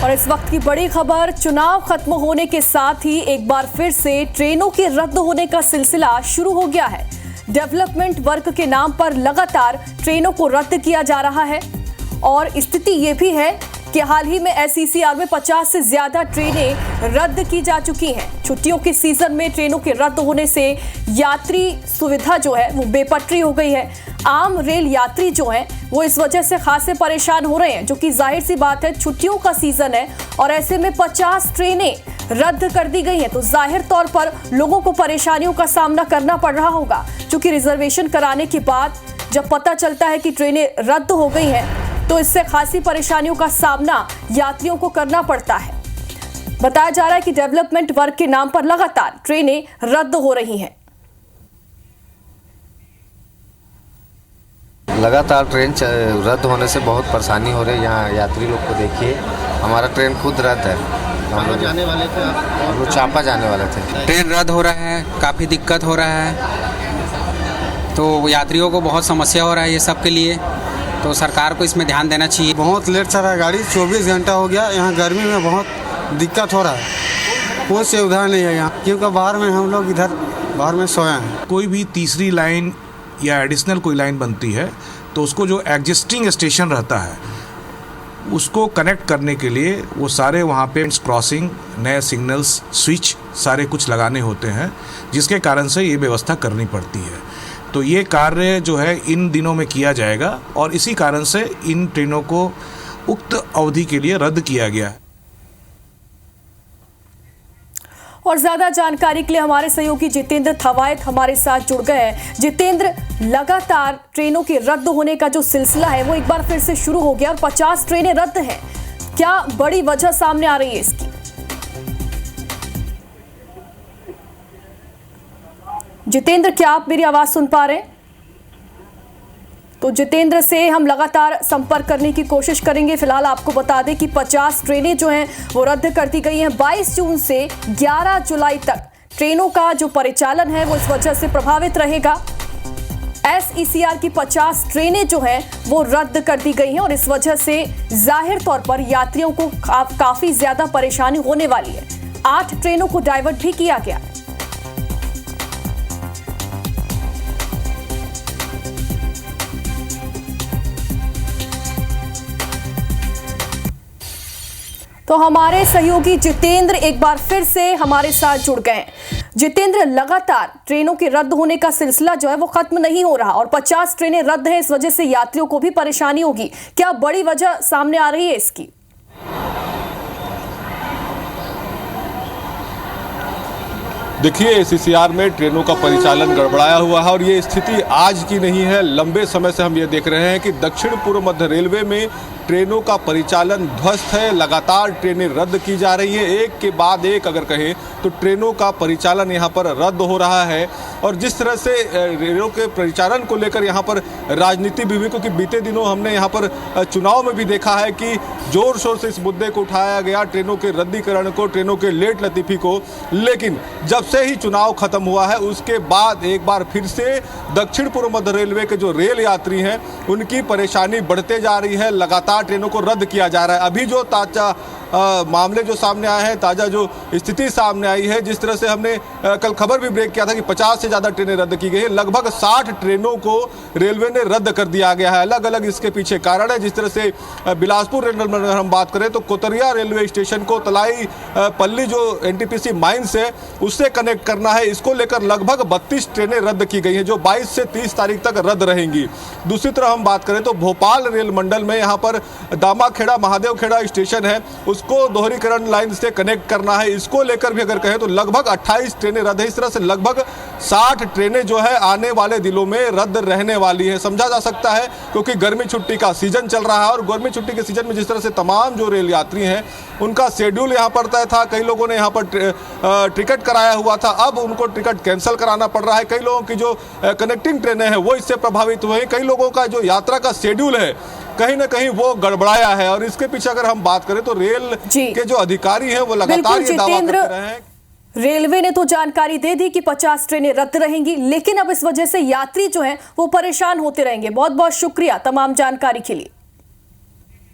और इस वक्त की बड़ी खबर, चुनाव खत्म होने के साथ ही एक बार फिर से ट्रेनों के रद्द होने का सिलसिला शुरू हो गया है। डेवलपमेंट वर्क के नाम पर लगातार ट्रेनों को रद्द किया जा रहा है और स्थिति ये भी है कि हाल ही में एसईसीआर में 50 से ज्यादा ट्रेनें रद्द की जा चुकी हैं। छुट्टियों के सीजन में ट्रेनों के रद्द होने से यात्री सुविधा जो है वो बेपटरी हो गई है। आम रेल यात्री जो हैं वो इस वजह से खासे परेशान हो रहे हैं, जो कि जाहिर सी बात है, छुट्टियों का सीजन है और ऐसे में 50 ट्रेनें रद्द कर दी गई हैं तो जाहिर तौर पर लोगों को परेशानियों का सामना करना पड़ रहा होगा। क्योंकि रिजर्वेशन कराने के बाद जब पता चलता है कि ट्रेनें रद्द हो गई हैं तो इससे खासी परेशानियों का सामना यात्रियों को करना पड़ता है। बताया जा रहा है कि डेवलपमेंट वर्क के नाम पर लगातार ट्रेनें रद्द हो रही हैं। लगातार ट्रेन रद्द होने से बहुत परेशानी हो रही है। यहाँ यात्री लोग को देखिए, हमारा ट्रेन खुद रद्द है। हम लोग जाने वाले थे, हम लोग चांपा जाने वाले थे। ट्रेन रद्द हो रहा है, काफ़ी दिक्कत हो रहा है, तो यात्रियों को बहुत समस्या हो रहा है ये सब के लिए, तो सरकार को इसमें ध्यान देना चाहिए। बहुत लेट चल रहा है गाड़ी, 24 घंटा हो गया। यहाँ गर्मी में बहुत दिक्कत हो रहा है, कोई सुविधा नहीं है यहाँ, क्योंकि बाहर में हम लोग इधर बाहर में सोए हैं। कोई भी तीसरी लाइन या एडिशनल कोई लाइन बनती है तो उसको जो एग्जिस्टिंग स्टेशन रहता है उसको कनेक्ट करने के लिए वो सारे वहाँ पे क्रॉसिंग, नए सिग्नल्स, स्विच सारे कुछ लगाने होते हैं, जिसके कारण से ये व्यवस्था करनी पड़ती है। तो ये कार्य जो है इन दिनों में किया जाएगा और इसी कारण से इन ट्रेनों को उक्त अवधि के लिए रद्द किया गया है। और ज्यादा जानकारी के लिए हमारे सहयोगी जितेंद्र थवायत हमारे साथ जुड़ गए हैं। जितेंद्र, लगातार ट्रेनों के रद्द होने का जो सिलसिला है वो एक बार फिर से शुरू हो गया और 50 ट्रेनें रद्द हैं। क्या बड़ी वजह सामने आ रही है इसकी? जितेंद्र, क्या आप मेरी आवाज सुन पा रहे हैं? तो जितेंद्र से हम लगातार संपर्क करने की कोशिश करेंगे। फिलहाल आपको बता दें कि 50 ट्रेनें जो हैं वो रद्द कर दी गई हैं। 22 जून से 11 जुलाई तक ट्रेनों का जो परिचालन है वो इस वजह से प्रभावित रहेगा। एसईसीआर की 50 ट्रेनें जो हैं वो रद्द कर दी गई हैं और इस वजह से जाहिर तौर पर यात्रियों को काफी ज्यादा परेशानी होने वाली है। 8 ट्रेनों को डाइवर्ट भी किया गया। तो हमारे सहयोगी जितेंद्र एक बार फिर से हमारे साथ जुड़ गए हैं। जितेंद्र, लगातार ट्रेनों के रद्द होने का सिलसिला जो है वो खत्म नहीं हो रहा और 50 ट्रेनें रद्द हैं, इस वजह से यात्रियों को भी परेशानी होगी। क्या बड़ी वजह सामने आ रही है इसकी? देखिए, एसईसीआर में ट्रेनों का परिचालन गड़बड़ाया हुआ है और ये स्थिति आज की नहीं है। लंबे समय से हम ये देख रहे हैं कि दक्षिण पूर्व मध्य रेलवे में ट्रेनों का परिचालन ध्वस्त है। लगातार ट्रेनें रद्द की जा रही हैं, एक के बाद एक अगर कहें तो ट्रेनों का परिचालन यहाँ पर रद्द हो रहा है। और जिस तरह से रेलों के परिचालन को लेकर यहाँ पर राजनीति भी हुई, क्योंकि बीते दिनों हमने यहाँ पर चुनाव में भी देखा है कि जोर शोर से इस मुद्दे को उठाया गया, ट्रेनों के रद्दीकरण को, ट्रेनों के लेट लतीफ़ी को। लेकिन जब से ही चुनाव खत्म हुआ है उसके बाद एक बार फिर से दक्षिण पूर्व मध्य रेलवे के जो रेल यात्री हैं उनकी परेशानी बढ़ते जा रही है। लगातार ट्रेनों को रद्द किया जा रहा है। अभी जो ताजा मामले जो सामने आए हैं, ताज़ा जो स्थिति सामने आई है, जिस तरह से हमने कल खबर भी ब्रेक किया था कि 50 से ज़्यादा ट्रेनें रद्द की गई हैं। लगभग 60 ट्रेनों को रेलवे ने रद्द कर दिया गया है। अलग अलग इसके पीछे कारण है। जिस तरह से बिलासपुर रेलवे में हम बात करें तो कोतरिया रेलवे स्टेशन को तलाई पल्ली जो एनटीपीसी माइंस है उससे कनेक्ट करना है, इसको लेकर लगभग 32 ट्रेनें रद्द की गई हैं जो 22 से 30 तारीख तक रद्द रहेंगी। दूसरी तरफ हम बात करें तो भोपाल रेल मंडल में यहाँ पर दामाखेड़ा महादेवखेड़ा स्टेशन है, उसको दोहरीकरण लाइन से कनेक्ट करना है, इसको लेकर भी अगर कहें तो लगभग 28 ट्रेनें रद्द है। इस तरह से लगभग 60 ट्रेनें जो है आने वाले दिनों में रद्द रहने वाली है। समझा जा सकता है क्योंकि गर्मी छुट्टी का सीजन चल रहा है और गर्मी छुट्टी के सीजन में जिस तरह से तमाम जो रेल यात्री हैं उनका शेड्यूल यहाँ पर तय था, कई लोगों ने यहाँ पर टिकट कराया हुआ था, अब उनको टिकट कैंसिल कराना पड़ रहा है। कई लोगों की जो कनेक्टिंग ट्रेनें हैं वो इससे प्रभावित हुए हैं। कई लोगों का जो यात्रा का शेड्यूल है कहीं ना कहीं वो गड़बड़ाया है और इसके पीछे अगर हम बात करें तो रेल के जो अधिकारी हैं वो लगातार ये दावा करते रहे हैं। रेलवे ने तो जानकारी दे दी कि 50 ट्रेनें रद्द रहेंगी, लेकिन अब इस वजह से यात्री जो हैं वो परेशान होते रहेंगे। बहुत बहुत शुक्रिया तमाम जानकारी के लिए।